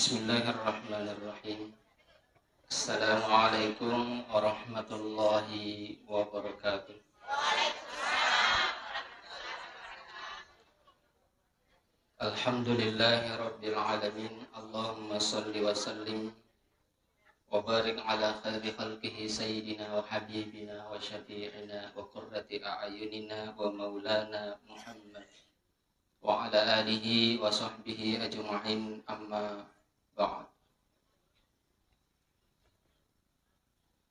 Bismillahirrahmanirrahim. Assalamualaikum warahmatullahi wabarakatuh. Alhamdulillahi rabbil alamin. Allahumma salli wa sallim wa barik ala khairi khalqihi sayyidina wa habibina wa syafi'ina wa qurrati a'yunina wa maulana Muhammad wa ala alihi wa sahbihi ajma'in, amma ba'd.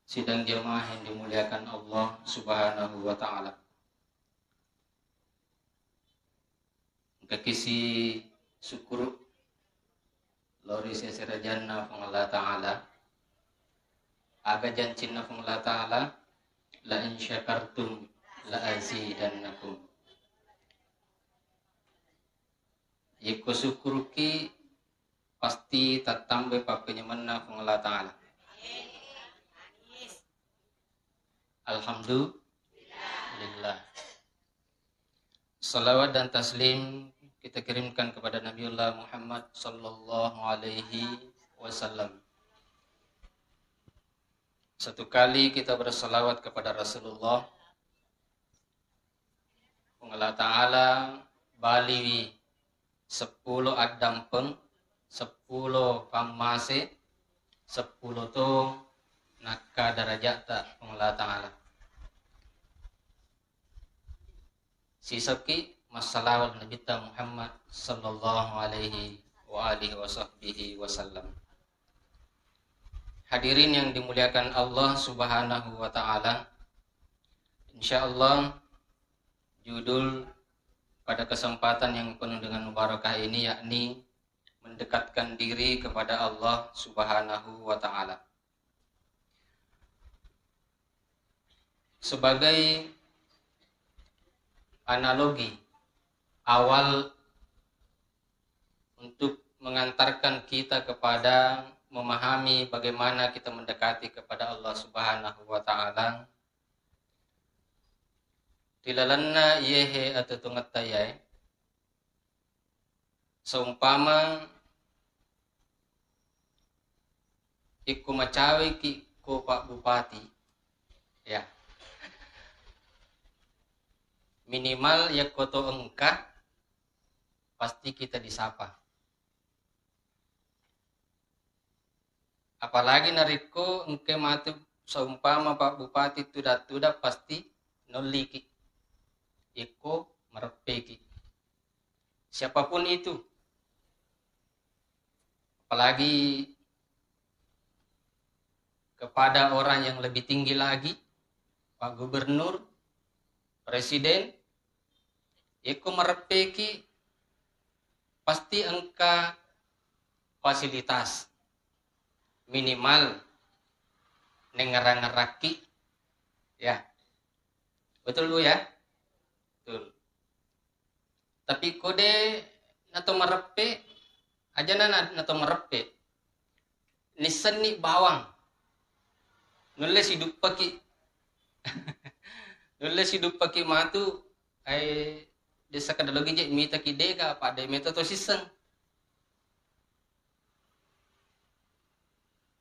Sidang jemaah yang dimuliakan Allah Subhanahu wa taala. Kekisi syukur lori sesera janna fung Allah taala. Aga jancinna fung Allah taala, la in syakartum la azidannakum. Yeko syukur ki pasti tatambe papenyemanna fung Allah taala. Alhamdulillah. Salawat dan taslim kita kirimkan kepada Nabiullah Muhammad sallallahu alaihi wasallam. Satu kali kita bersalawat kepada Rasulullah, Allah Ta'ala bali 10 adampeng, 10 pamase, 10 to nakka darajata Allah Ta'ala. Sisaki masalawat Nabi Muhammad sallallahu alaihi wa alihi wasallam. Hadirin yang dimuliakan Allah Subhanahu wa taala. Insyaallah judul pada kesempatan yang penuh dengan barakah ini yakni mendekatkan diri kepada Allah Subhanahu wa taala. Sebagai analogi awal untuk mengantarkan kita kepada memahami bagaimana kita mendekati kepada Allah Subhanahu wa taala. Tilalanna yehe atau tungatayai. Seumpama iku macawe ki ko Pak Bupati. Ya. Minimal ya koto engka pasti kita disapa. Apalagi nariko engke matu seumpama Pak Bupati tuda pasti noliki. Iko merepeki. Siapapun itu. Apalagi kepada orang yang lebih tinggi lagi, Pak Gubernur, Presiden, iko merepeki pasti engka fasilitas minimal nengerang-ngeraki, ya, betul lu ya, betul. Tapi kode nato merepe aja nato merepe, nisan ni bawang, nulis hidup paki. Nulis hidup pakai matu ay desa kadalogi je mita kideka pada meta to siseng.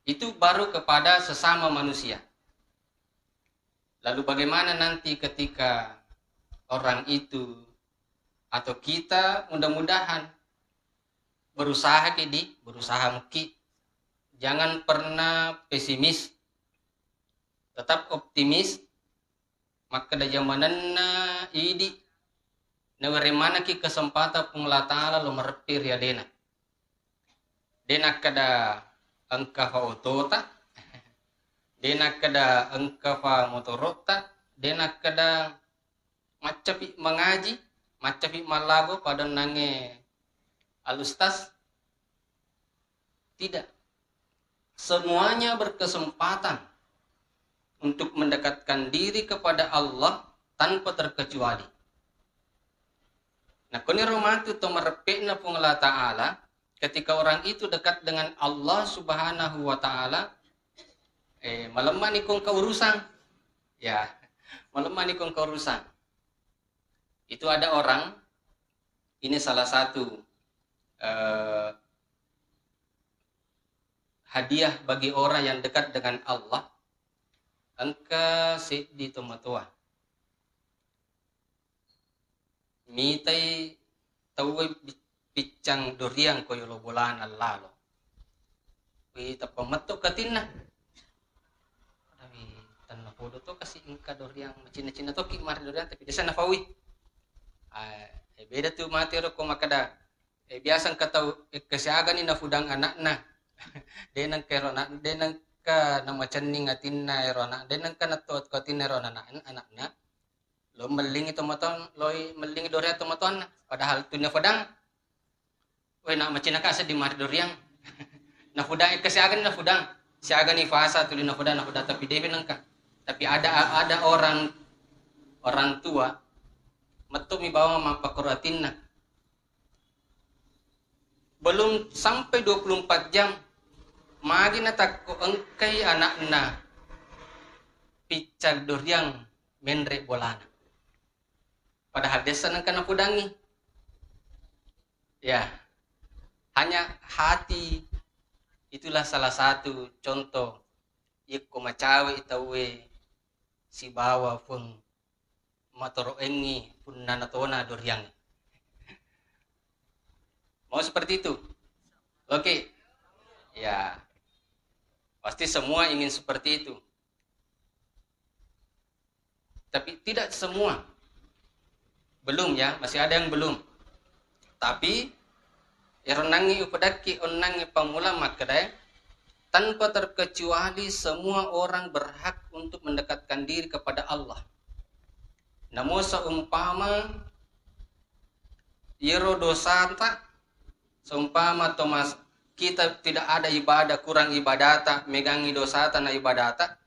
Itu baru kepada sesama manusia. Lalu bagaimana nanti ketika orang itu atau kita mudah-mudahan berusaha muki. Jangan pernah pesimis. Tetap optimis. Maka da zamanan na idi nawarimana ki kesempatan pengala ta'ala lo merpir ya dena kada angka fa otota, dena kada angka fa motorota, dena kada macapi mengaji, macapi malago pada nange alustas. Tidak, semuanya berkesempatan untuk mendekatkan diri kepada Allah tanpa terkecuali. Nah, kuni romatu to merepekna pengala ta'ala, ketika orang itu dekat dengan Allah Subhanahu wa ta'ala, malemah ni kong keurusan. Ya, malemah ni kong keurusan. Itu ada orang, ini salah satu hadiah bagi orang yang dekat dengan Allah, angka di tomatua. Mitai tawe picang duriang ko yolo bolan lalo. Wi tapamato katina. Tapi tanah podo to kasi ingka duriang macina-cina to ki mar duriang tapi desa na fawi. Beda tu mati ro ko makada. Biasang katau kasiagan ni na fudang anak na. Denang kero na denang ka na macaning atin na ero na denang ka natot ko tin ero na anak na. Lo meling itu moton, loy meling duriang itu moton. Padahal tu na fudang. Weh nak macina ka sa di mar duriang. Na fudang kasiagan na fudang. Siagan ni fasa tu na fudang tapi dewe nangka. Tapi ada orang tua metu mi bawa mapakuratin na. Belum sampai 24 jam magi na takko engkai anak na picag duriang menre bolana. Padahal desa nang kana pudangi. Ya. Hanya hati itulah salah satu contoh ikko macawe itawe si bawa pun matoro engi pun nanatona duriang. Mau seperti itu? Oke. Ya. Pasti semua ingin seperti itu. Tapi tidak semua. Belum ya, masih ada yang belum. Tapi ironangi upadaki onangi pamula makadai tanpa terkecuali semua orang berhak untuk mendekatkan diri kepada Allah. Namun seumpama iro dosata seumpama Thomas kita tidak ada ibadah kurang ibadata megangi dosata na ibadata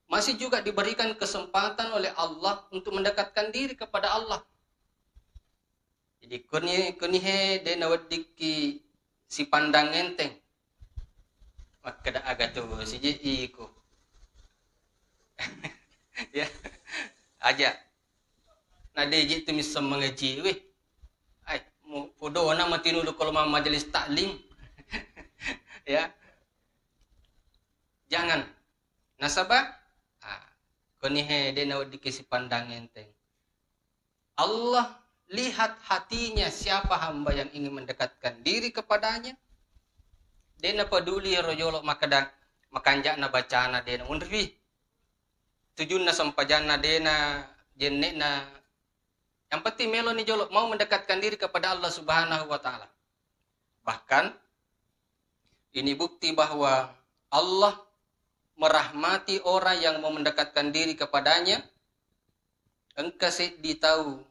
masih juga diberikan kesempatan oleh Allah untuk mendekatkan diri kepada Allah. Jadi kunihe de nawadiki si pandang enteng. Makada aga tu si iko. Ya. Aja. Na de tu misam mengaji weh. Ai mo podo na matinulu kalau majelis taklim. Ya. Jangan. Nasabah kunihe de nawadiki si pandang enteng. Allah lihat hatinya siapa hamba yang ingin mendekatkan diri kepadanya. Dena peduli rojolok makada makanjak na bacana dena unri. Tujun na sampajana dena jenne na. Yang penting melo ni jolok mau mendekatkan diri kepada Allah Subhanahu wa taala. Bahkan ini bukti bahwa Allah merahmati orang yang mau mendekatkan diri kepadanya. Engkau ditahu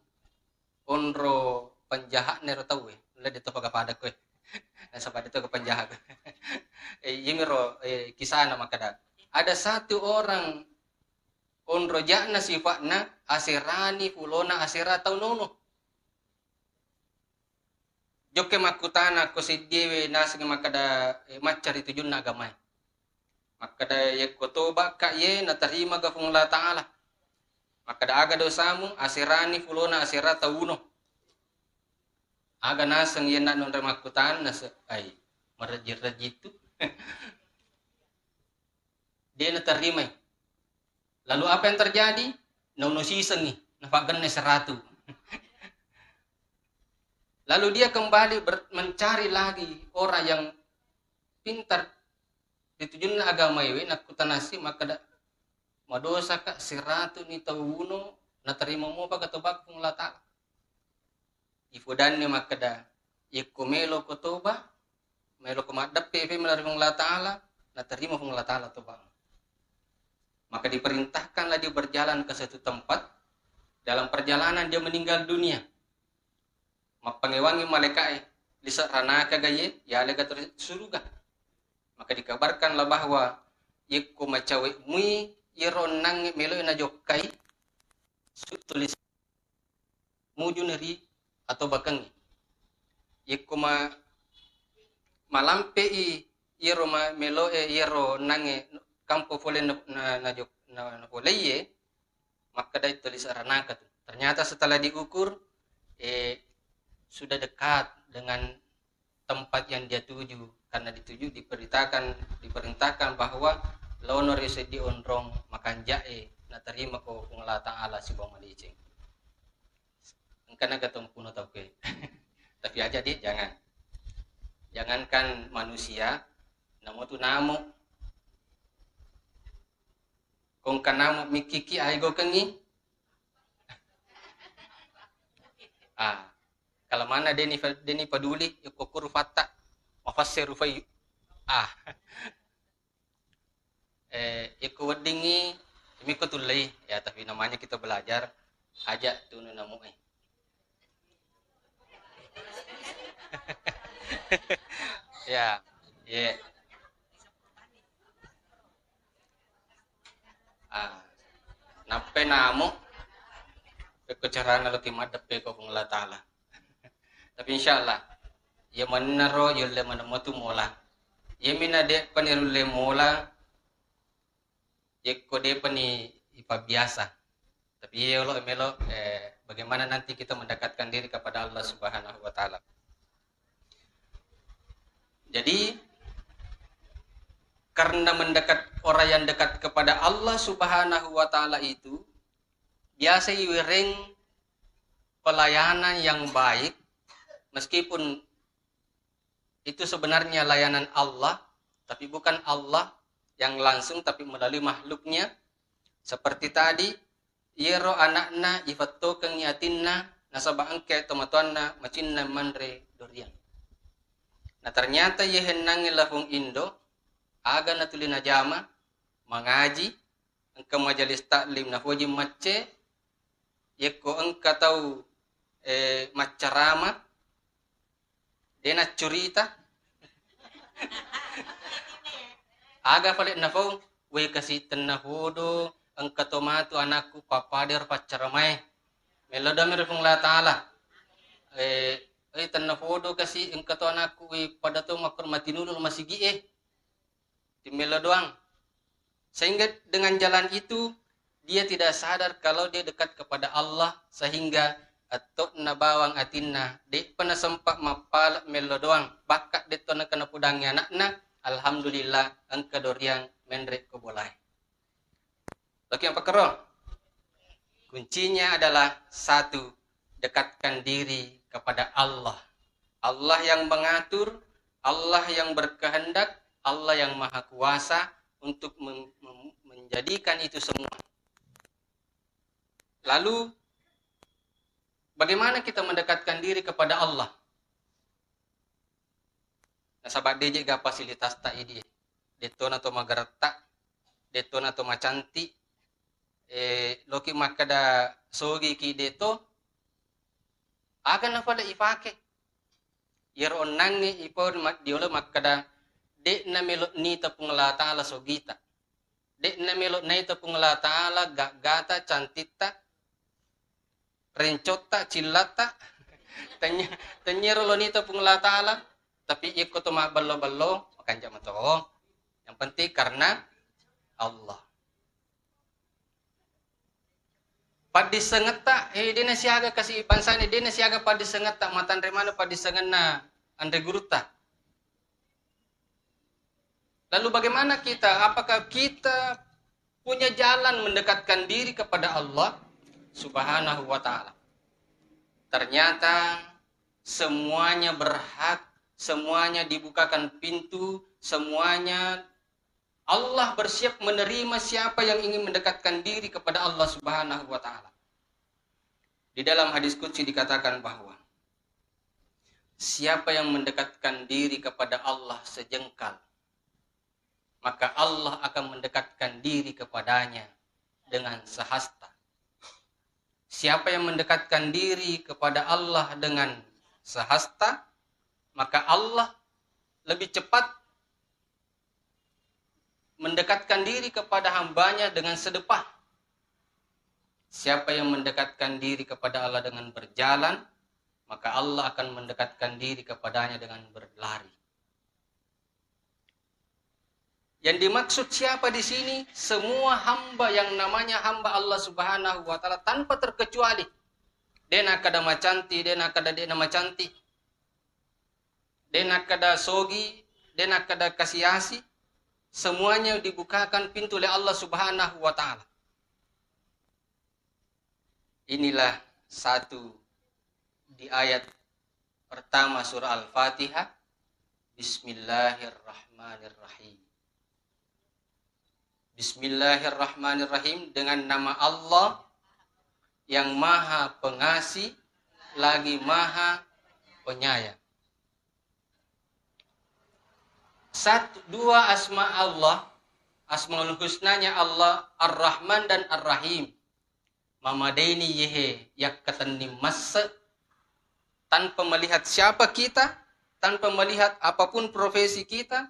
onro penjahat nero tahu le dito pagkapada ko nasa dito ke penjahat yimiro kisah nama kada ada satu orang onro jakna sifatna asirani fulona asira tau nono joke makutana ko si dewe nasing makada macari tujun na agamay makada ye kotoba ka ye natarima ga fung la taala makada aga dosamu asirani fulona asira tauno aga nasang yen non remakutan nas ai merejit-rejit tu dia naterima lalu apa yang terjadi nauno siseng ni nafagan ne 100 lalu dia kembali mencari lagi orang yang pintar ditujun agama iwe nakutanasi makada madosa ka 100 ni tauno na terima mo pagkatubak kung lata. Ifudan ni makada ikumelo kotoba melo kumadappi fi melarung la taala na terima kung la taala tubak. Maka diperintahkanlah dia berjalan ke satu tempat. Dalam perjalanan dia meninggal dunia. Mapangewangi malaikat lisa ranaka gaye ya lega surga. Maka dikabarkanlah bahwa iku macawe mui iron nang melo na jokai tulis muju neri atau bakang iku malampe iro melo iro nange kampo fole na jok na foleye maka dai tulis aranaka tu. Ternyata setelah diukur sudah dekat dengan tempat yang dia tuju, karena diperintahkan bahwa lono rese di onrong makan jae na terima ko kung Allah Ta'ala si bawang malicing. Karena ketemu puno tau ke. Tapi aja dia jangankan manusia, namo tu namo. Kung kanamo mikiki aigo kengi. Kalau mana deni peduli yukukur fatta mafassiru fay iku wedingi miko tulay ya, tapi namanya kita belajar aja tunu namo ya nape namo kecarana laki madap ko kung Allah Ta'ala. Tapi insyaallah ya manaro yulle manamatu mola yemina de panirulle mola yekko de pani ipa biasa. Tapi ya Allah melo bagaimana nanti kita mendekatkan diri kepada Allah Subhanahu wa Ta'ala. Jadi karena orang yang dekat kepada Allah Subhanahu wa Ta'ala itu biasa iwering pelayanan yang baik, meskipun itu sebenarnya layanan Allah, tapi bukan Allah yang langsung, tapi melalui makhluknya. Seperti tadi, yero anakna ifatto kang yatinna nasaba angke tomatuanna macinna manre dorian. Nah ternyata yehenangi lafung Indo, aga natulina jama, mengaji, engka majalis taklim na foji macce, yeko engka tahu macarama, dena curita, aga palit na fong, we kasi tenahudo, engka tomatu anakku papader pacaramay, melodami refong la ta'ala, tenahudo kasi engka to anakku, pada to makor matinulul masigi di melo doang. Sehingga dengan jalan itu dia tidak sadar kalau dia dekat kepada Allah, sehingga atau nabawang atinna de pernah sempat mapal melo doang bakat de to kana pudangnya anakna alhamdulillah angka doriang menrek ko bolai. Lagi apa kero? Kuncinya adalah satu, dekatkan diri kepada Allah. Allah yang mengatur, Allah yang berkehendak, Allah yang maha kuasa untuk menjadikan itu semua. Lalu bagaimana kita mendekatkan diri kepada Allah? Nah, sahabat DJ ga fasilitas tak ini. Deton atau magarata, deton atau macanti, loki makada sogi ki deto, agan na pada ifake. Yeron nangi ipor diolo makada de na melot ni tapung la ta'ala sogita. De na melot na tapung la ta'ala gata cantita rencota cilata tanyero lo ni tapung la ta'ala tapi ikut to ballo makan jam to. Yang penting karena Allah. Padi sengeta dia nasiaga kasih bansane dia nasiaga padi sengeta matan remana padi sengena andre guruta. Lalu bagaimana kita? Apakah kita punya jalan mendekatkan diri kepada Allah Subhanahu wa Ta'ala? Ternyata semuanya berhak, semuanya dibukakan pintu, semuanya Allah bersiap menerima siapa yang ingin mendekatkan diri kepada Allah Subhanahu wa Ta'ala. Di dalam hadis qudsi dikatakan bahwa siapa yang mendekatkan diri kepada Allah sejengkal, maka Allah akan mendekatkan diri kepadanya dengan sehasta. Siapa yang mendekatkan diri kepada Allah dengan sehasta, maka Allah lebih cepat mendekatkan diri kepada hambanya dengan sedepah. Siapa yang mendekatkan diri kepada Allah dengan berjalan, maka Allah akan mendekatkan diri kepadanya dengan berlari. Yang dimaksud siapa di sini? Semua hamba yang namanya hamba Allah Subhanahu wa Ta'ala tanpa terkecuali. Dena kada macanti, dena kada dena macanti. dena kada sogi, dena kada kasiasi, semuanya dibukakan pintu oleh Allah Subhanahu wa taala. Inilah satu di ayat pertama surah Al-Fatihah. Bismillahirrahmanirrahim. Bismillahirrahmanirrahim, dengan nama Allah yang Maha Pengasih lagi Maha Penyayang. Dua asma Allah, Asmaul Husnanya Allah, Ar-Rahman dan Ar-Rahim. Mamadaini yehe yak katani massa, tanpa melihat siapa kita, tanpa melihat apapun profesi kita,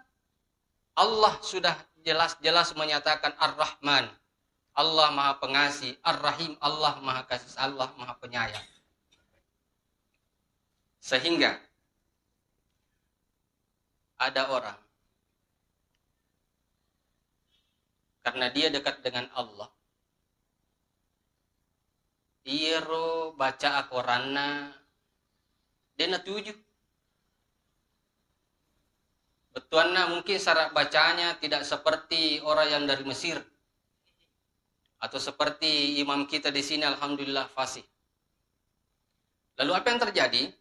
Allah sudah jelas-jelas menyatakan Ar-Rahman, Allah Maha Pengasih, Ar-Rahim, Allah Maha Kasih, Allah Maha Penyayang. Sehingga ada orang karena dia dekat dengan Allah, iro baca Al-Qur'anna dia tuju. Betuanna mungkin syarat bacanya tidak seperti orang yang dari Mesir atau seperti imam kita di sini, alhamdulillah fasih. Lalu apa yang terjadi?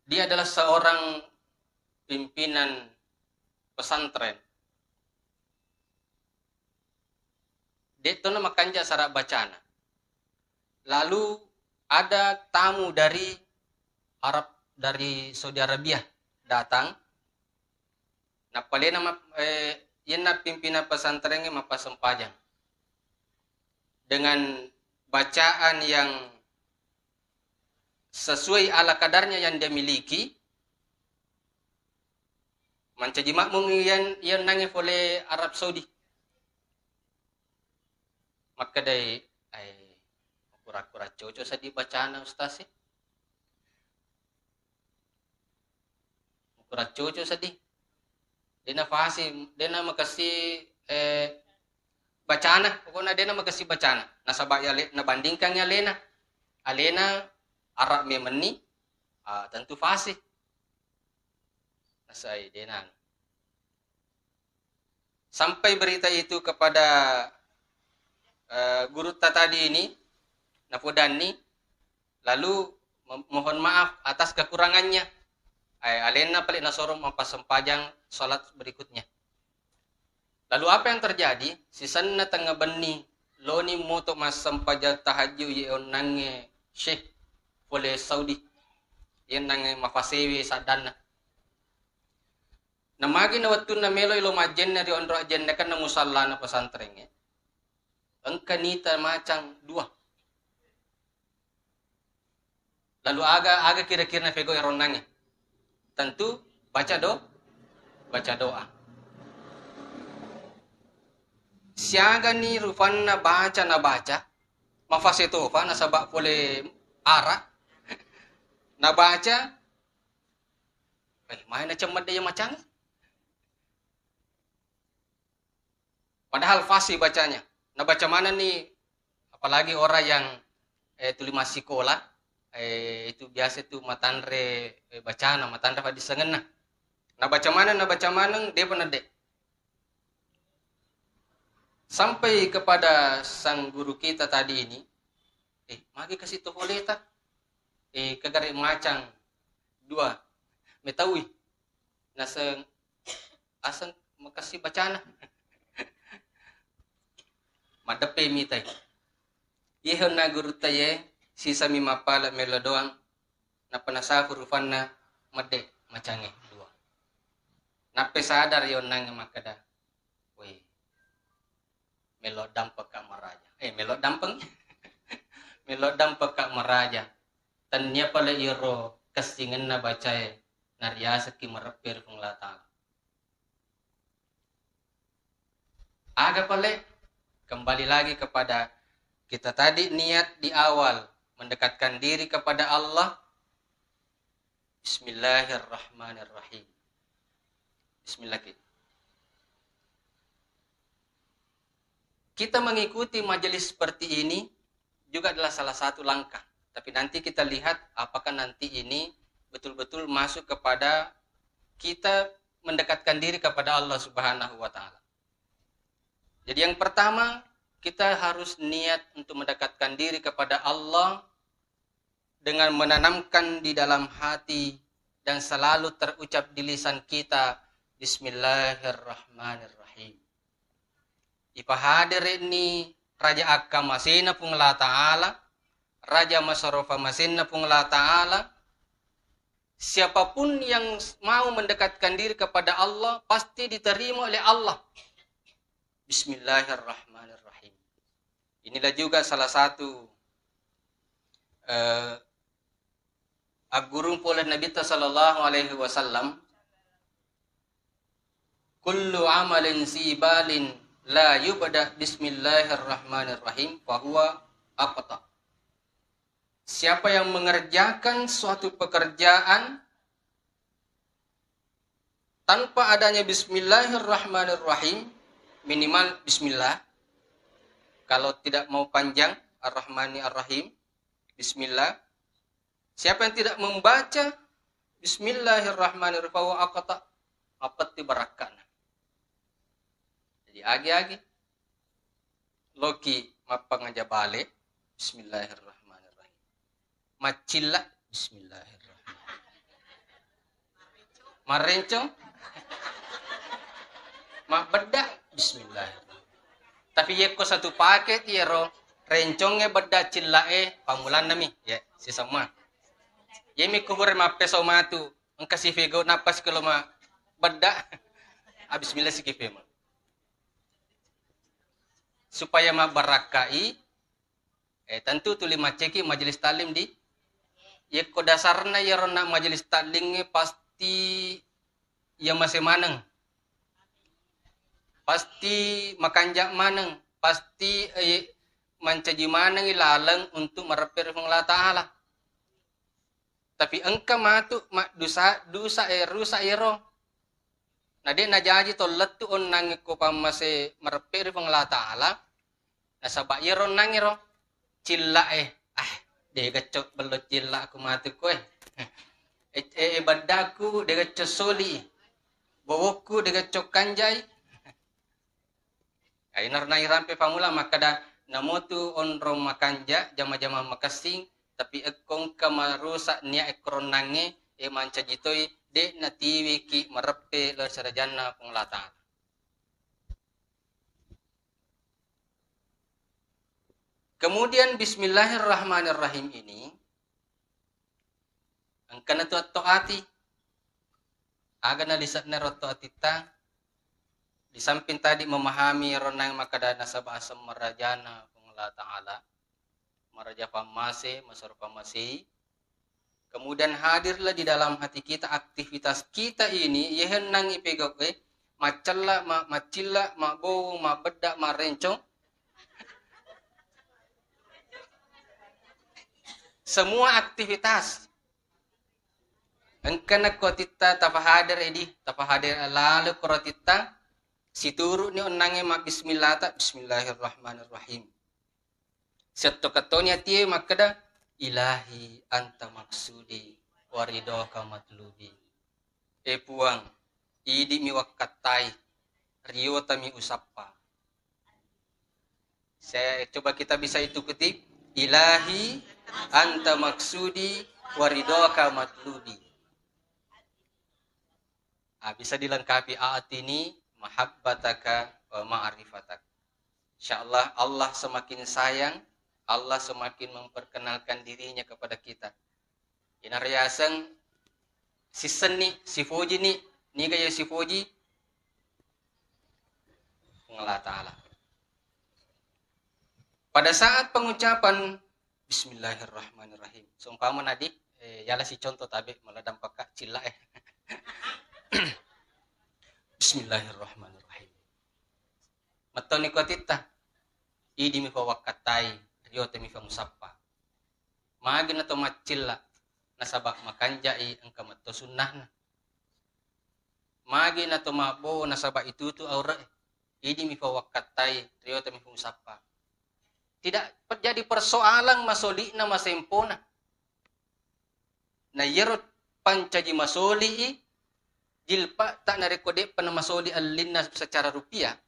Dia adalah seorang pimpinan pesantren. Dia itu nama kanja syarat bacana. Lalu ada tamu dari Arab, dari Saudi Arabia datang. Nah, paling nama yana pimpinan pesantrennya mapa sempajang dengan bacaan yang sesuai ala kadarnya yang dia miliki. Mancaji makmum yang nangis oleh Arab Saudi. Maka dari kura-kura cocok sedih bacaan ustaz sih. Kura cocok sedih. Dia fasi, dia makasih bacaan, pokoknya dia makasih bacaan. Nasabak ya nabandingkannya Alena Arab memeni, tentu fasih. Nasai denan. Sampai berita itu kepada guru tadi ini, Napodani, lalu mohon maaf atas kekurangannya. Alena pelik nasorong mempasempajang salat berikutnya. Lalu apa yang terjadi? Sisanna tengah beni, loni moto mas sempaja tahajud yeon nange Syekh oleh Saudi. Yen nange mafasewi sadana. Namagi na watun na meloy lo majen na riondro ajen na kan na musalla na pesantren. Engkanita macang dua. Lalu aga kira-kira na fego iron nange. Tentu baca doa. Siaga ni rufan na baca, mafasetofa na sabak pole ara, na baca, main na cemat dia macam. Padahal fasih bacanya. Nah baca mana nih, apalagi orang yang tulima sekolah, itu biasa itu matandre bacana, matandre pada disengena. Nah baca mana dia pernah dek. Sampai kepada sang guru kita tadi ini, magi kasih tokoleta, kegari macang dua, metawi, naseng asang makasih bacana. Madape mitai. Yehon na guru taye sisa mi mapala melo doang na panasafur fanna made macange dua. Nape sadar yon nang makada. Weh. Melo dampak ka maraja. Melo dampeng. Melo dampak ka maraja. Tanya pala iro kasingan na bacae nariasa ki marapir kung latang. Aga pala kembali lagi kepada kita tadi niat di awal mendekatkan diri kepada Allah. Bismillahirrahmanirrahim. Bismillahirrahmanirrahim. Kita mengikuti majelis seperti ini juga adalah salah satu langkah. Tapi nanti kita lihat apakah nanti ini betul-betul masuk kepada kita mendekatkan diri kepada Allah Subhanahu wa taala. Jadi yang pertama, kita harus niat untuk mendekatkan diri kepada Allah dengan menanamkan di dalam hati dan selalu terucap di lisan kita, Bismillahirrahmanirrahim. Ipahadir ini Raja Akka masina pung la ta'ala, Raja Masarofa masina pung la ta'ala. Siapapun yang mau mendekatkan diri kepada Allah, pasti diterima oleh Allah. Bismillahirrahmanirrahim. Inilah juga salah satu agurung pula Nabi sallallahu alaihi wasallam, kullu amalin sibalin la yubda bismillahirrahmanirrahim fahuwa aqta. Siapa yang mengerjakan suatu pekerjaan tanpa adanya bismillahirrahmanirrahim, minimal bismillah. Kalau tidak mau panjang, ar-rahmani ar-rahim, bismillah. Siapa yang tidak membaca bismillahirrahmanirrahim wa aqta apatti barakana. Jadi agi-agi loki mapangaja bale bismillahirrahmanirrahim. Macilla bismillahirrahmanirrahim. Marencong beda bismillahirrahmanirrahim. Tapi yeko satu paket yero rencongnya beda cillae pamulan nami ya si semua. Yemi kuhur ma peso matu engka si fego napas kalau ma beda bismillah si kipe ma. Supaya ma barakai tentu tuli maceki majelis talim di yeko dasarna yero nak majelis talimnya pasti yang masih maneng. Pasti makanjak maneng, pasti mancaji maneng ilalang untuk merepir Allah Ta'ala. Tapi engkau matu dosa rusak ero. Nade najaji tollat tu on nang ko pamase merepir Allah Ta'ala. Nasaba ero nang ero cilla de gacok belot cilla aku matu ko badaku de gacok soli. Bawoku de gacok kanjai. Ainar na irampe pamula makada namotu on rom makanja jama-jama makasing tapi ekong kamarusak nia ekron nange manca jitoi de natiwi ki marepe ler sarajana penglata. Kemudian bismillahirrahmanirrahim ini angkana tu ati agana lisatna roto atita. Di samping tadi memahami ronang makada nasabah asam marajana Allah Ta'ala, maraja pamase, masar pamase. Kemudian hadirlah di dalam hati kita aktivitas kita ini, yehen nang ipegok macalla, macilla, bow, bedak, rencong. Semua aktivitas. Engkana kotita tafahadir edi, tafahadir lalu korotita. Si turu ni onange ma bismillah ta bismillahirrahmanirrahim. Setto katonya tie makada ilahi anta maksudi waridaka matlubi. Puang idi mi wakatai riota mi usappa. Saya coba kita bisa itu kutip ilahi anta maksudi waridaka matlubi. Bisa dilengkapi aat ini mahabbataka wa ma'rifatak. Insyaallah Allah semakin sayang, Allah semakin memperkenalkan dirinya kepada kita. Inaryasan si seni, si foji ni gaya si foji Allah Ta'ala. Pada saat pengucapan Bismillahirrahmanirrahim. Seumpama nadi, yala si contoh tabi malah dampak cila Bismillahirrahmanirrahim. Matoni ko tita. Idi mi fawakatai. Riyote mi famusappa. Magi na to macilla. Nasabak makanjai ang kamato sunnah na. Magi na to mabo nasabak itutu aura. Idi mi fawakatai. Riyote mi famusappa. Tidak terjadi persoalan masoli na masempo na. Na yerot pancaji masoli jilpa tak narekode panamasoli allinna secara rupiah,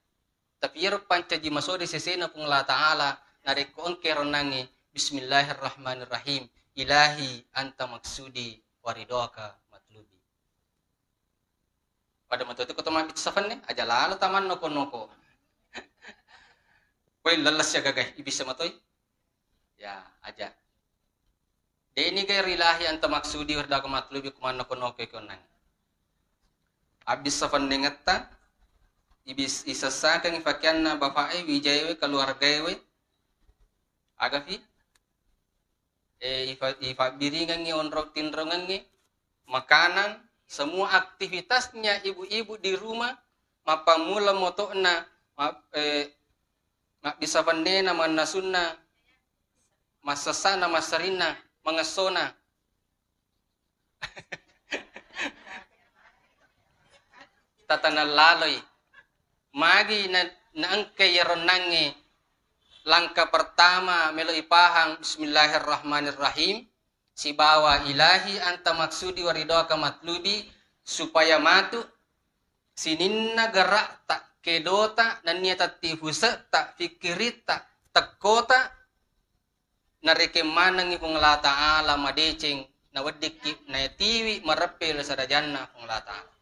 tapi yero pancaji masoli sesena pung Allah Ta'ala nareko engke ronangi bismillahirrahmanirrahim ilahi anta maksudi waridoka matlubi. Pada matu itu ketemu safan ne aja lalu taman noko koy lalas ya gagay ibisa matoy ya aja de ini kay ilahi anta maksudi waridoka matlubi kuman noko konan abis safan ne ngatta ibis isasakan ifakianna bafae wijayewe keluargawe agafi ifa biringan onrok tinrongan makanan semua aktivitasnya ibu-ibu di rumah mapamula motokna bisa pandena manasuna masasana masarina mangasona tatana laloy magi na angke yaronange langkah pertama melo ipahang bismillahirrahmanirrahim si bawa ilahi anta maksudi waridoka matlubi supaya matu sininna gerak tak kedota dan niat tifusa tak fikirita tak kota nareke manangi kung Allah Ta'ala madeceng na wadiki na tiwi marapel sa janna kung Allah Ta'ala.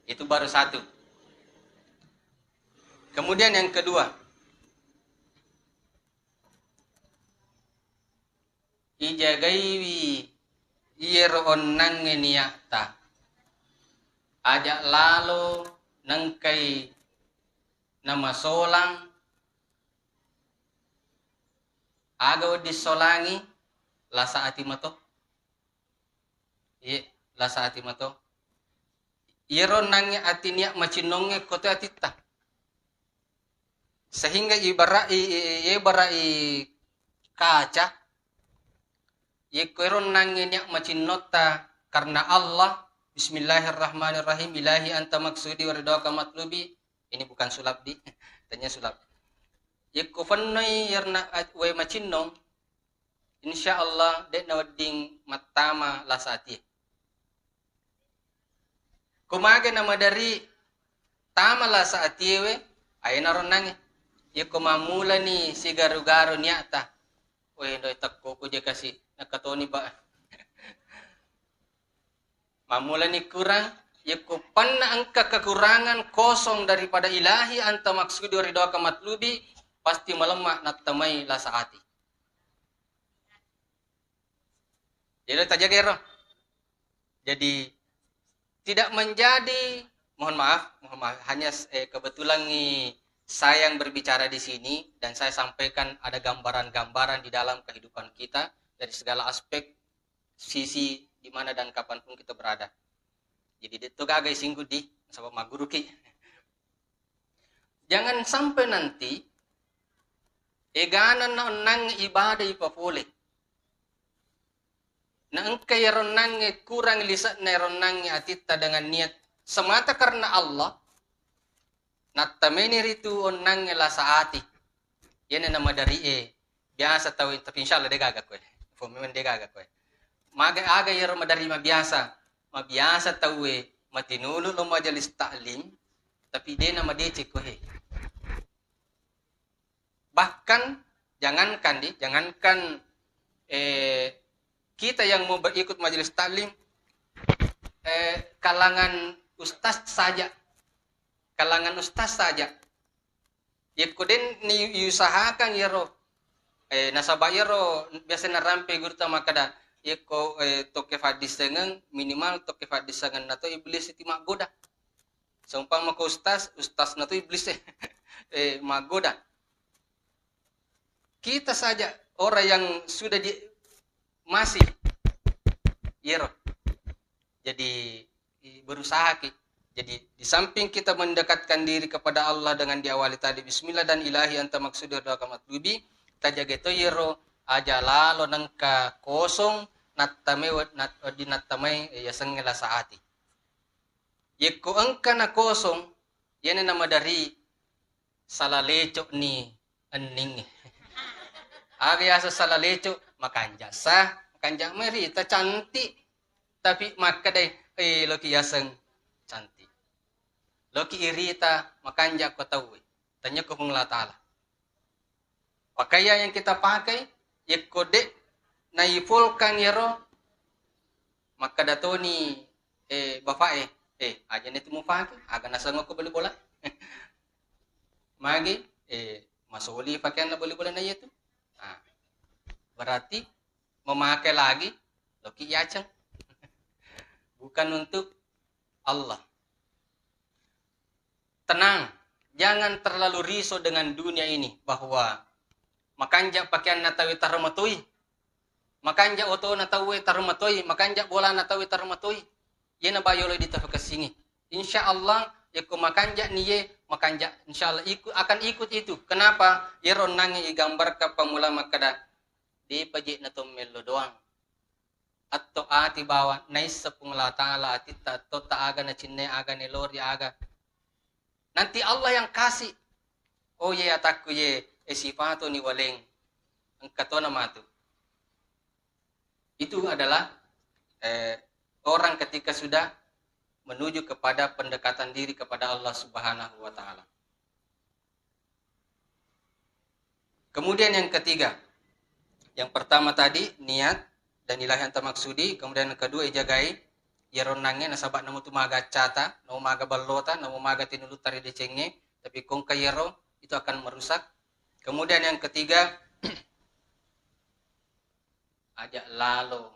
Itu baru satu. Kemudian yang kedua, ijagaiwi yeron nangeniata ajak lalo nangkai nama solang agaw disolangi lasa ati mato lasa ati mato yeron nangi ati niya macinonge kote atita sehingga ibarai kaca yeron nangi niya macinota karena Allah bismillahirrahmanirrahim ilahi anta maksudi waridoka matlubi ini bukan sulap di tanya sulap yeko fannoi yerna we macinong insyaallah de nawading matama lasati kumage nama dari tama lasati we ay naron nangi yeko mamula ni si garu-garu niata we doy takko ko je kasi nakatoni ba mamula ni kurang yeko panna angka kekurangan kosong daripada ilahi anta maksudi waridoka matlubi pasti melemah natamai lasaati. Jadi tajagero. Jadi tidak menjadi mohon maaf hanya kebetulan nih saya yang berbicara di sini dan saya sampaikan ada gambaran-gambaran di dalam kehidupan kita dari segala aspek sisi di mana dan kapanpun kita berada. Jadi itu gagai singgu di sabab maguru ki. Jangan sampai nanti eganan na nang ibadah ipapuli. Na angkay ronang kurang lisan na ronang atita dengan niat semata karena Allah. Natameni ritu onang lasaati. Yan na nama dari biasa tahu tapi insyaallah degaga ko. Fomen degaga ko. Maga-aga yero madari mabiasa tahu matinulul lo majalis ta'lim tapi dia nama dia ko bahkan jangankan kita yang mau berikut majelis taklim kalangan ustaz saja yekuden ni usahakan yero nasabah yero biasa narampe gurta makada yeko toke fadis dengan minimal toke fadis dengan nato iblis itu magoda seumpama ke ustaz nato iblis magoda. Kita saja orang yang sudah masih yero. Jadi berusaha ki. Jadi di samping kita mendekatkan diri kepada Allah dengan diawali tadi bismillah dan ilahi anta maksudi waridoka matlubi tajaga to yero aja lalo nangka kosong natamay yasang ngela saati. Yeko angka na kosong yan nama dari salaleco ni aning. Agya sa salaleco makanja sah, makanja merita cantik. Tapi maka deh, loki yaseng cantik. Loki irita, makanja ko tahu. Tanya ko pung latala. Pakaian yang kita pakai, ya kode naiful kang yero, maka datoni bapak aja nih mau pakai, agak nasang ko beli bola. Magi masuli pakaian na boleh bola na itu. Nah, berarti memakai lagi loki yaceng. Bukan untuk Allah. Tenang, jangan terlalu risau dengan dunia ini bahwa makanja pakaian natawi tarumatui, makanja oto natawi tarumatui, makanja bola natawi tarumatui. Yana bayolo di tafakasingi. Insya Allah yaku makanja niye makanja insya Allah akan ikut itu. Kenapa? Yeron nangi igambar ka pamula makada di pajik na tumelo doang. Atau ati bawa nais sepung la ta'ala ati tato taaga na cinne aga ni lori aga. Nanti Allah yang kasih. Oh ye atakku ye sifato ni waleng. Ang kato na matu. Itu adalah orang ketika sudah menuju kepada pendekatan diri kepada Allah Subhanahu wa taala. Kemudian yang ketiga. Yang pertama tadi niat dan ilahi anta maksudi, kemudian yang kedua ijagai yaronangnya nasabak namu tumaga cata, namu maga balota, namu maga tinulut tari decenge, tapi kong kayero itu akan merusak. Kemudian yang ketiga ajak lalo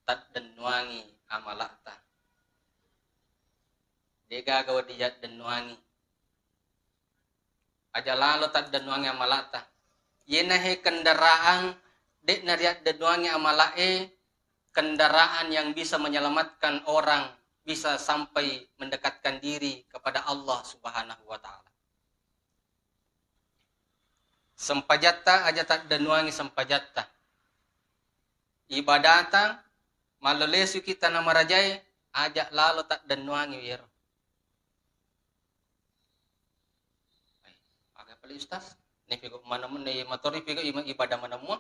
tad dan nuangi amalakta. Dega gawa dijat dan nuangi. Ajak lalo tad dan nuangi amalakta. Yenahe kendaraan dek nariat deduangi amalae, kendaraan yang bisa menyelamatkan orang, bisa sampai mendekatkan diri kepada Allah Subhanahu wa taala. Sempajatta ajata deduangi sempajatta. Ibadata malolesu kita nama rajai ajak lalu tak deduangi wir. Agak pali ustaz, ne pigo mana ne motori pigo ibadah mana mu?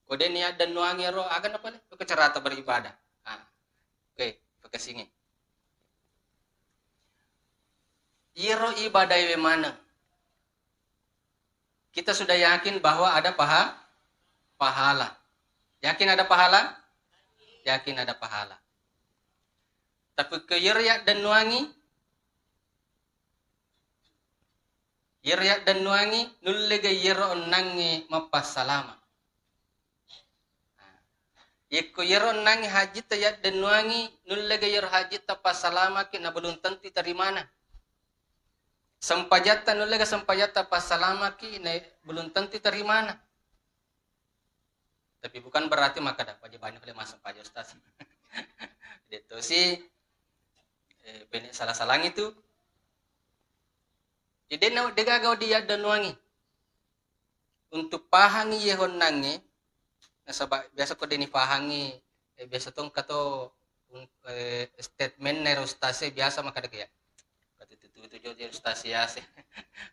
Kode niat dan nuangi roh agan apa nih? Kecerata beribadah. Oke, pekasingi. Iro ibadah yang mana? Kita sudah yakin bahwa ada pahala. Yakin ada pahala? Yakin ada pahala. Tapi ke iriat dan nuangi, nullega yiro nangi mapas salama. Iko yeron nangi haji tayat dan nuangi nullega yer haji tapa salama ki na belum tentu tarimana. Sempajata nullega sempajata pas salama ki na belum tentu tarimana. Tapi bukan berarti maka dapat banyak oleh masuk pajak ustaz. Itu sih salah-salang itu. Jadi na degagaw dia dan nuangi. Untuk pahangi yehon nangi nasabak biasa ko din ipahangi biasa tong kato statement na rostase biasa makadagaya kato tujuh rostase ase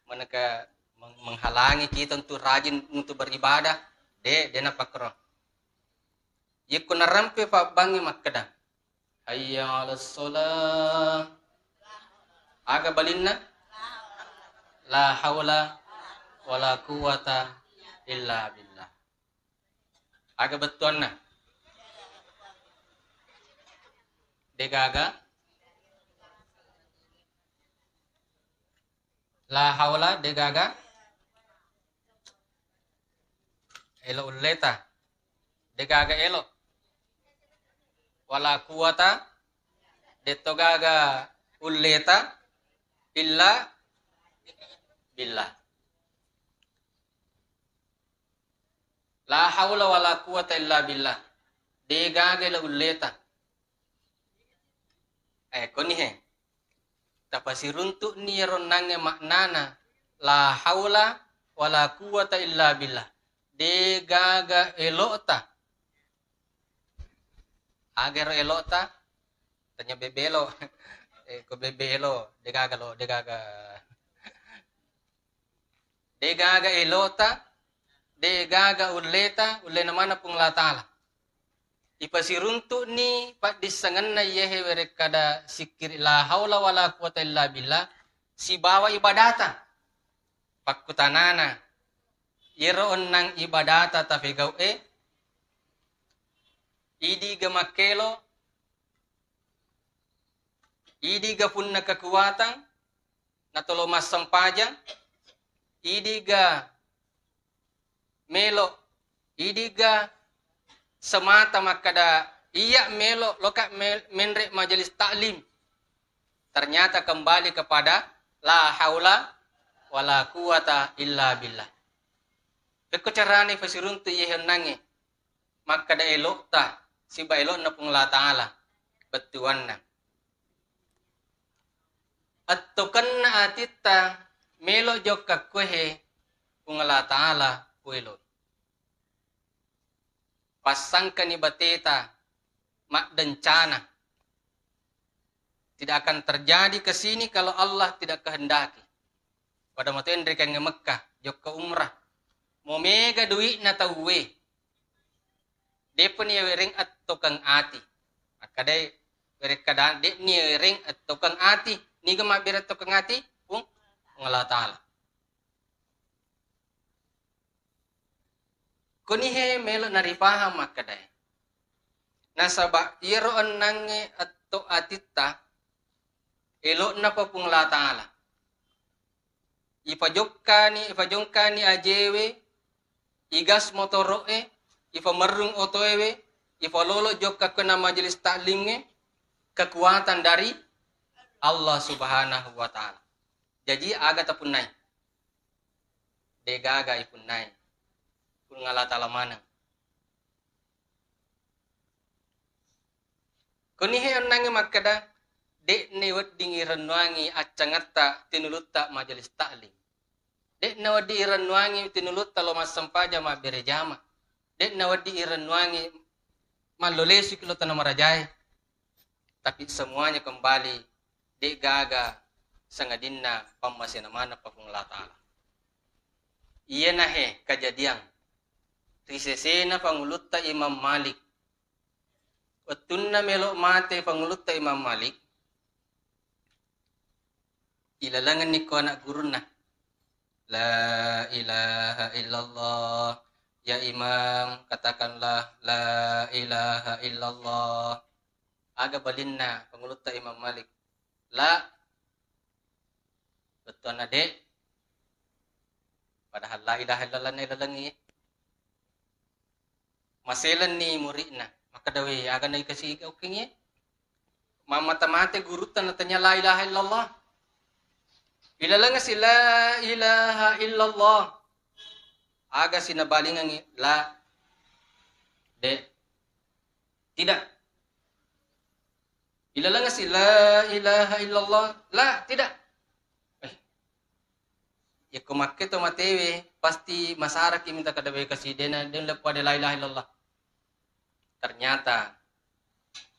manaka menghalangi kita untuk rajin untuk beribadah de napakro yiko narampe pa bangi makada hayya 'alas shalah aga balinna la haula wala quwata illa billah. Aga betuan na. Degaga. La haula degaga. Elo uleta. Degaga elo. Wala kuwata. Detogaga uleta. Illa billah. La haula wala quwata illa billah. Degaga la uleta. Koni he. Tapasiruntuk ni ronange maknana. La haula wala quwata illa billah. Degaga elota. Agar elota. Tanya bebelo. Ko bebelo. Degaga. Degaga elota. de gaga uleta ulena mana pung la taala ipasiruntu ni pak disangan na yehe were kada sikir la haula wala quwata illa billah si bawa ibadata pakutanana yeroon nang ibadata tafigaw idi ga makelo idi ga punna kekuatan natolo masampaja idi ga melo idi ga semata makada iya melo loka menre majelis taklim ternyata kembali kepada la haula wala quwata illa billah kekocarane fasiruntu yehen nange makada elok ta si ba elok na pung la taala betuanna attokanna atitta melo jokka kwehe pung la taala puelo pasangka ni bateta mak dencana tidak akan terjadi ke sini kalau Allah tidak kehendaki. Pada waktu yang mereka ke Mekah, jok ke umrah, mau mega duit na tahuwe, depan ya wering at tukang ati, maka deh mereka dan dek ni wering at tukang ati, ni gemak berat tukang ati, pung Allah Taala. Kunihe melo naripaham makadai. Nasaba iroon nange atto atita elo na pa pung la taala. Ipajongkani ajewe igas motoroe ipamerung otoewe ipalolo jokka kena majelis taklimnya kekuatan dari Allah Subhanahu wa taala. Jadi aga tapun nai. Degaga ipun nai. Kung ngala taala mana. Kunihe nange makada dek ne wedding iranwangi acangata tinulutta majelis taklim. Dek na wadi iranwangi tinulutta lo masampaja ma berejama. Dek na wadi iranwangi malolesi kilo tanah marajai. Tapi semuanya kembali dek gaga sangadinna pamasina mana pakung la taala. Iya nahe kejadian risesena pangulutta Imam Malik. Watunna melok mate pangulutta Imam Malik. Ilalangan ni ko anak guruna. La ilaha illallah. Ya Imam, katakanlah la ilaha illallah. Aga balinna pangulutta Imam Malik. La. Betul na dek. Padahal la ilaha illallah na ilalangi. Maselan ni muridna. Maka dawe aga na ikasi ikaw kingye. Mamata-mate gurutan na tanya la ilaha illallah. Ilalanga si la ilaha illallah. Aga sinabalingan la. De. Tidak. Ilalanga si la ilaha illallah. La. Tidak. Ya kumakke to matewe. Pasti masyarakat minta kadawe kasi dena. Den lepo ada la ilaha illallah. Ternyata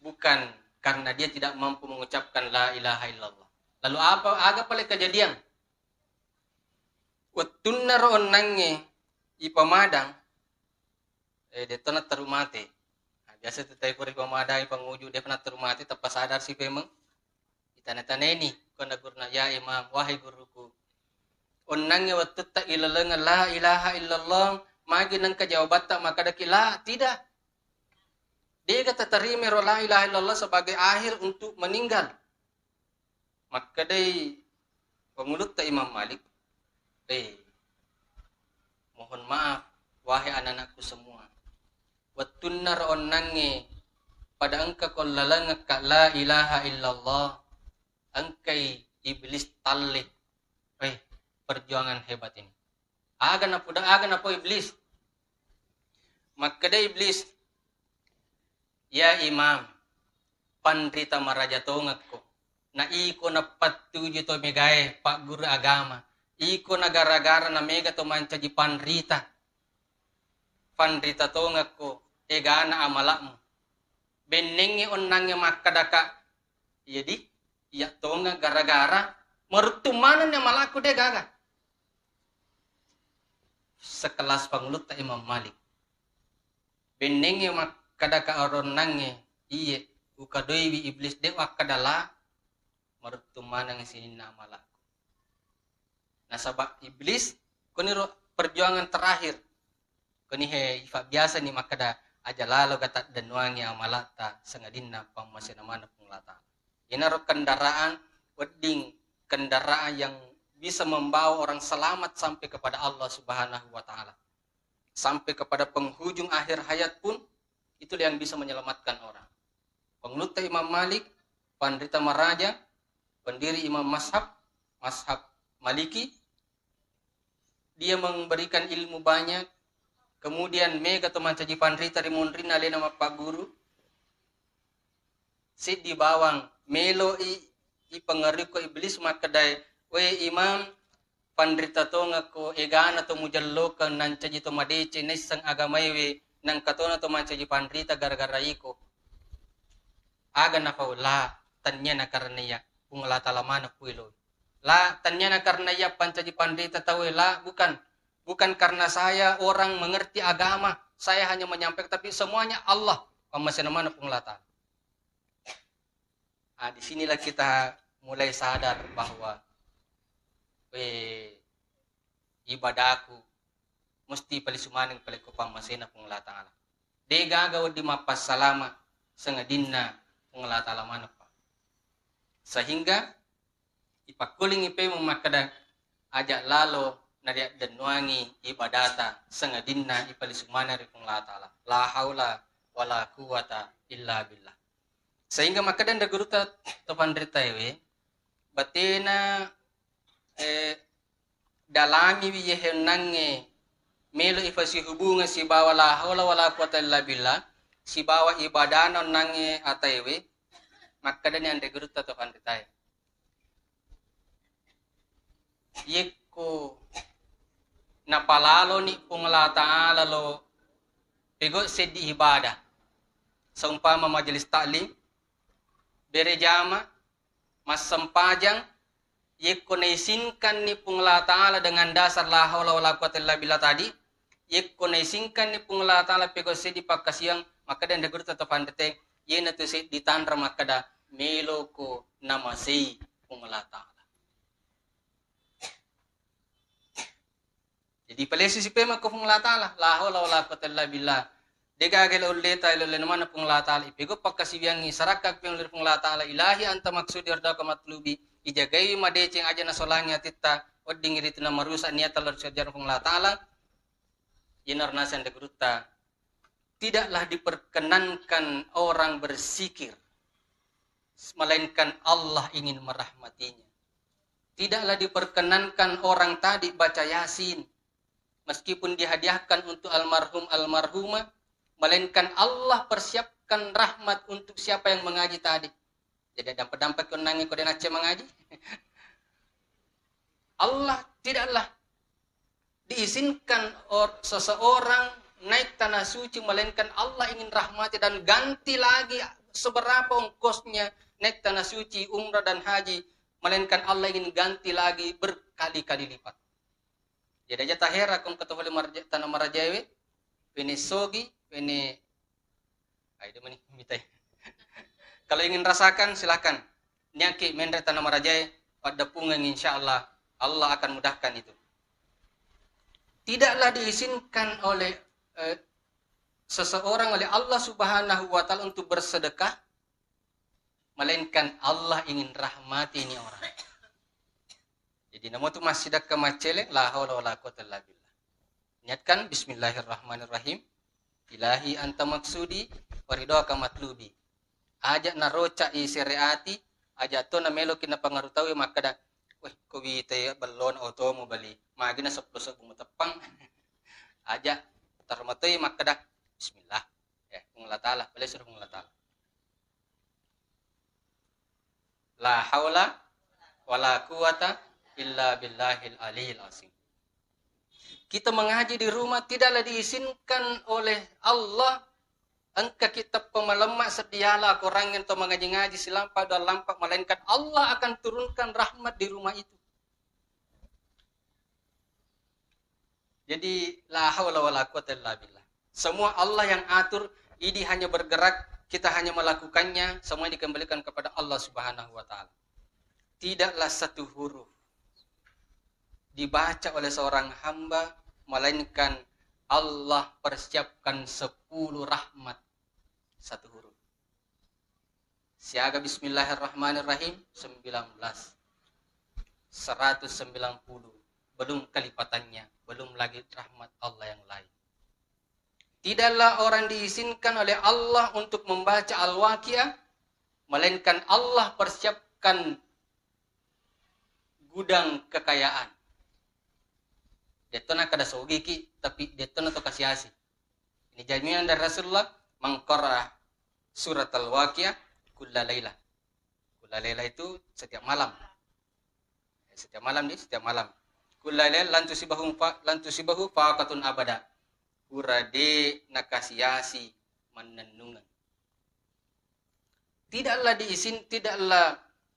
bukan karena dia tidak mampu mengucapkan la ilaha illallah. Lalu apa aga pala kejadian? Watunna roon nange ipamadang detona terumate. Biasa tetay ko rin pamadang ipanguju dia pernah terumate tapos sadar si pemeng. Itana-tana ini kona gurna ya Imam wahai guruku. Onnange watutta ilalanga la ilaha illallah magi nang kajawabat tak maka dakila tidak. Dia kata terima la ilaha illallah sebagai akhir untuk meninggal. Maka day pengulut ta Imam Malik. Mohon maaf wahai anak-anakku semua. Wattunna roon nange pada engka kollalanga ka la ilaha illallah. Angkai iblis talih. Perjuangan hebat ini. Aga na po iblis. Maka day iblis. Ya Imam, pandrita marajatongak ko. Na iko na patuju to megae pak guru agama. Iko na gara-gara na mega to manca di pandrita. Pandrita tongak ko. Ega na amalak mo. Benengi onangnya makadaka. Jadi, iya tongak gara-gara. Merutumanan yang malaku deh gaga. sekelas pangulut ta Imam Malik. Benenge makada ka aron nange iye ukadoi iblis de wakadala marutumanang sinin amala. Nasabak iblis kuniro perjuangan terakhir. Kuni he ifa biasa ni makada aja lalo gatat dan wangi amalata sangadinna pamasinamana punglata. Inaro kendaraan wedding kendaraan yang bisa membawa orang selamat sampai kepada Allah Subhanahu wa taala. Sampai kepada penghujung akhir hayat pun itulah yang bisa menyelamatkan orang. Penganut Imam Malik, Pandrita Maraja, pendiri Imam Mazhab Maliki, dia memberikan ilmu banyak. Kemudian mega teman caji Pandrita Rimunrina le nama Pak Guru. Sid di bawang melo i pengaruh ko iblis makadai we imam Pandrita to ngako egana to mujallo kan nan caji to madece nesang agamai we nang katona to man caji Pandrita gara-gara iko. Aga na paula tanya na karnaya pungla talamana puilo. La tanya na karnaya pancaji Pandrita tahu la bukan karena saya orang mengerti agama, saya hanya menyampaikan, tapi semuanya Allah pamasinamana punglata. Disinilah kita mulai sadar bahwa ibadahku mesti palisumaning paliku pamasina punglata ala. De gagawa di mapas salama sangadinna punglata alamana pa. Sehingga ipakuling ipe memakada ajak lalo nariak denwangi ibadata sangadinna ipalisumana ri punglata ala. La haula wala quwata illa billah. Sehingga makadan da guruta to Pandrita ewe batina dalami wiye henange melo ifasi hubungan si bawa la haula wala quwata illa billah si bawa ibadana nange ataewe makadan yang da guruta to Pandrita yeko napalalo ni punglata ala lo pego sedi ibadah seumpama majelis taklim berejama mas sempajang yeko naisinkan ni pungla ta'ala dengan dasar la haula wala quwata illa billah tadi yeko naisinkan ni pungla ta'ala pego sedi pakasiang maka dan degur tetap pandete yena tu se ditandra makada melo ko namasi pungla ta'ala. Jadi palesi si pema ko pungla ta'ala la haula wala quwata illa billah. Degagel ulleta ilole namana pungla ta'ala ipigo pakasibiang isarakak ping pungla ta'ala ilahi anta maksudi arda ka matlubi ijagai madeceng aja na solangnya titta odding iritina marusa niata lor sejar pungla ta'ala yinar nasan de gruta tidaklah diperkenankan orang bersikir melainkan Allah ingin merahmatinya. Tidaklah diperkenankan orang tadi baca Yasin meskipun dihadiahkan untuk almarhum almarhumah melainkan Allah persiapkan rahmat untuk siapa yang mengaji tadi. Jadi dampak-dampak konangi kode nace mengaji. Allah tidaklah diizinkan seseorang naik tanah suci melainkan Allah ingin rahmati dan ganti lagi seberapa ongkosnya naik tanah suci umrah dan haji melainkan Allah ingin ganti lagi berkali-kali lipat. Jadi aja tahera kung katuhuli tanah marajawe Venesogi ini ayo mani mitai. Kalau ingin rasakan silakan. Nyaki mendre tanah marajai pada pungang insyaallah Allah akan mudahkan itu. Tidaklah diizinkan oleh seseorang oleh Allah Subhanahu wa taala untuk bersedekah melainkan Allah ingin rahmati ini orang. Jadi namo tu masih dak kamacele la haula wala quwata illa billah. Niatkan bismillahirrahmanirrahim. Ilahi anta maksudi waridaka matlubi. Ajak naroca i syariati, ajak to na melo kina pangarutawi makada. Weh, ko bite balon auto mo bali. Magi na saplo bumutapang. Ajak tarmatoy makada. Bismillah. Ya, pungla taala, bali sur pungla taala. La haula wala quwata illa billahil aliyil azim. Kita mengaji di rumah tidaklah diizinkan oleh Allah. Engkau kita pemelemak sedialah orang yang mengaji-ngaji silampak dan lampak. Melainkan Allah akan turunkan rahmat di rumah itu. Jadi la haula wala quwata illa billah. Semua Allah yang atur, ini hanya bergerak, kita hanya melakukannya, semua dikembalikan kepada Allah Subhanahu wa taala. Tidaklah satu huruf dibaca oleh seorang hamba melainkan Allah persiapkan 10 rahmat satu huruf. Siaga bismillahirrahmanirrahim 19. 190. Belum kelipatannya, belum lagi rahmat Allah yang lain. Tidaklah orang diizinkan oleh Allah untuk membaca Al-Waqiah, melainkan Allah persiapkan gudang kekayaan. Detona kada sogiki, tapi detona to kasiasi. Ini jaminan dari Rasulullah, mengqara surat Al-Waqiah kulla laila. Kulla laila itu setiap malam. Setiap malam nih, setiap malam. Kullail lantusibahu faqatun abada. Urade nakasiasi menenungan. Tidaklah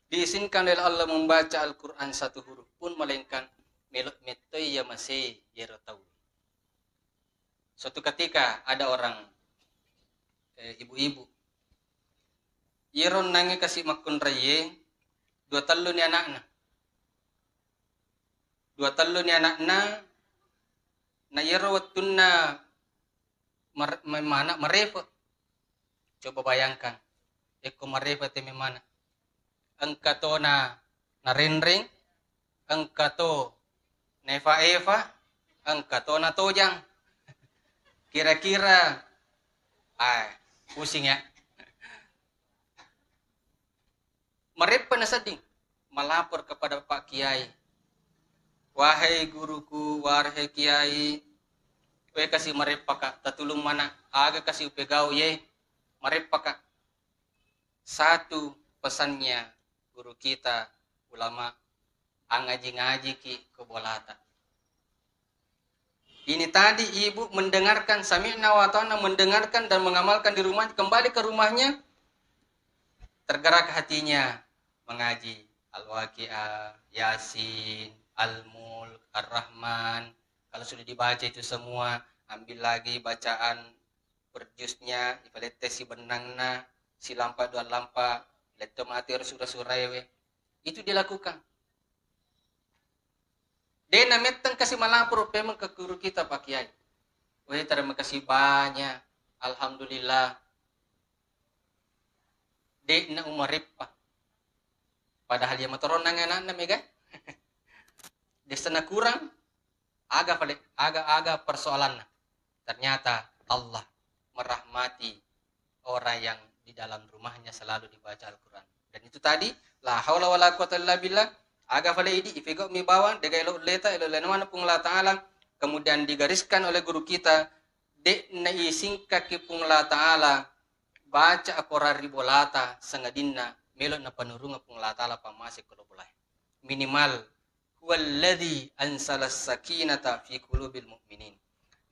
diizinkan oleh Allah membaca Al-Qur'an satu huruf pun melainkan melok metoy ya masih yerotau. Suatu ketika ada orang ibu-ibu yeron nange kasih makun raye 2 talun ni anakna. 2 talun ni anakna na yerawattunna mana marefa. Coba bayangkan. Eko marefa te mana. Engkato na narinring, engkato neva-eva, engkato na tojang. Kira-kira pusing ya. Marefa na sading melapor kepada Pak Kiai. Wahai guruku, wahai kiai, we kasih marepaka, tatulung mana, aga kasih upegau ye, marepaka. Satu pesannya guru kita, ulama, ngaji-ngaji ki kebolata. Ini tadi ibu mendengarkan, sami'na wa ta'na, mendengarkan dan mengamalkan di rumah, kembali ke rumahnya, tergerak hatinya, mengaji Al-Waqiah, Yasin, Al-Mulk, Ar-Rahman. Kalau sudah dibaca itu semua, ambil lagi bacaan berjusnya, ipalete si benangna, si lampa dua lampa, leto mati surah-surah. Itu dilakukan. Dia nametang kasih malapor memang ke guru kita Pak Kiai. Terima kasih banyak. Alhamdulillah. Dia na umaripah. Padahal dia motoron nanganan na mega. Desana kurang aga persoalan. Ternyata Allah merahmati orang yang di dalam rumahnya selalu dibaca Al-Quran. Dan itu tadi la haula wala quwata illa billah aga fale idi ifego mi bawang dega elo leta elo lenwana pung la ta'ala, kemudian digariskan oleh guru kita de na isingka ki pung la ta'ala baca akora ribolata sangadinna melo na panurunga pung la ta'ala pamase kolobulai. Minimal walladzi ansalas sakinata fi qulubil mu'minin.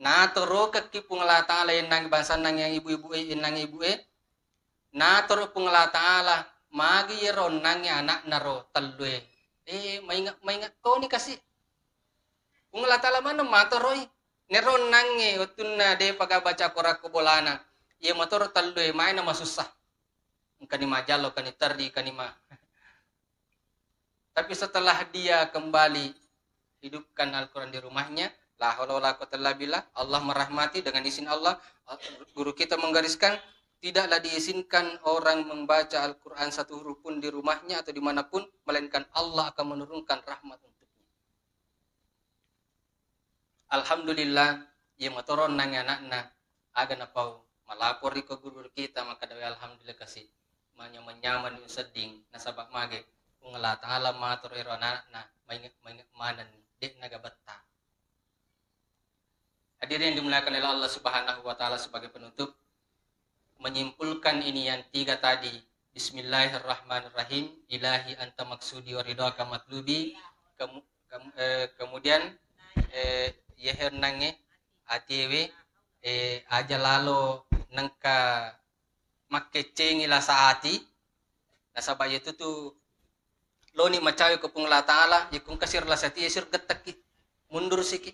Na toro ki pung la ta'ala nang bangsa nang yang ibu-ibu nang ibu na toro pung la ta'ala magi yero nang anak naro talwe. Maingat ko ni kasi pung la ta'ala mana matoroy nero nang utunna de pagabaca korako bolana. Ye motor talwe may na masusah. Kanima jalo kanitardi kanima. Tapi setelah dia kembali hidupkan Al-Quran di rumahnya, la haula wala quwata illa billah, Allah merahmati dengan izin Allah. Guru kita menggariskan, tidaklah diizinkan orang membaca Al-Quran satu huruf pun di rumahnya atau dimanapun, melainkan Allah akan menurunkan rahmat untuknya. Alhamdulillah, ia motoron nang anakna, aga napau malapor ke guru kita, maka dawi alhamdulillah kasih menyaman seding nasabak mage. Kung Allah Ta'ala matur irona na maingat manan di nagabata. Hadirin dimuliakan oleh Allah Subhanahu wa taala, sebagai penutup menyimpulkan ini yang 3 tadi. Bismillahirrahmanirrahim. Ilahi anta maksudi wa ridhaka matlubi. Kemudian yeher nange atewe aja lalo nangka makkecengi la saati. Nasabay itu tuh lo ni macayo ko pung la ta'ala, yakung kasir la sati, yasir gatak mundur siki.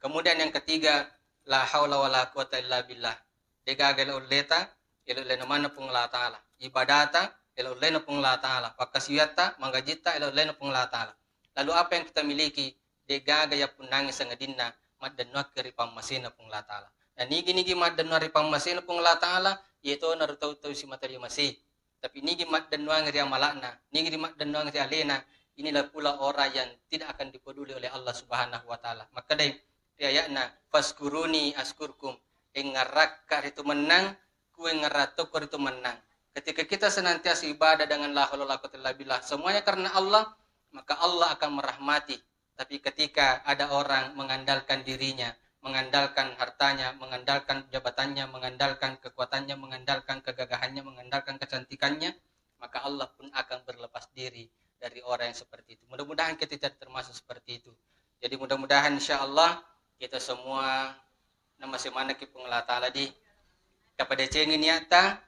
Kemudian yang ketiga, la haula wala quwata illa billah. Degagal uleta ilo lena mana pung la taala. Ibadata ilo lena pung la taala. Pakasiyata manggajita ilo lena pung la taala. Lalu apa yang kita miliki? Degaga ya punangi sangadinna maddanwa keri pamasina pung la taala. Dan nigi maddanwa ri pamasina pung la taala yaitu narutau-tau si materi masih. Tapi nigi maddanwa ngeri amalakna, nigi maddanwa ngeri alena. Inilah pula orang yang tidak akan dipeduli oleh Allah Subhanahu wa taala. Maka dai ayatna faskuruni askurkum, engarakka itu menang, kue ngarato itu menang. Ketika kita senantiasa ibadah dengan la haula wala quwwata illa billah, semuanya karena Allah, maka Allah akan merahmati. Tapi ketika ada orang mengandalkan dirinya, mengandalkan hartanya, mengandalkan jabatannya, mengandalkan kekuatannya, mengandalkan kegagahannya, mengandalkan kecantikannya, maka Allah pun akan berlepas diri dari orang yang seperti itu. Mudah-mudahan kita tidak termasuk seperti itu. Jadi mudah-mudahan insya-Allah kita semua nama semana ki pengelata di kepada cengin nyata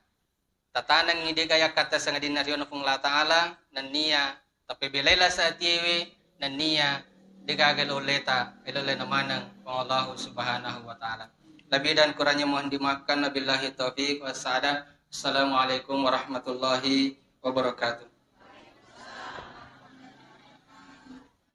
tatanang ngide gaya kata sangat dinario na pengelata ala nan niya tapi belela sa tiwe nan niya digagal oleta elole namanang Allah Subhanahu wa taala. Lebih dan kurangnya mohon dimaafkan. Wabillahi taufiq wassalam. Assalamualaikum warahmatullahi wabarakatuh.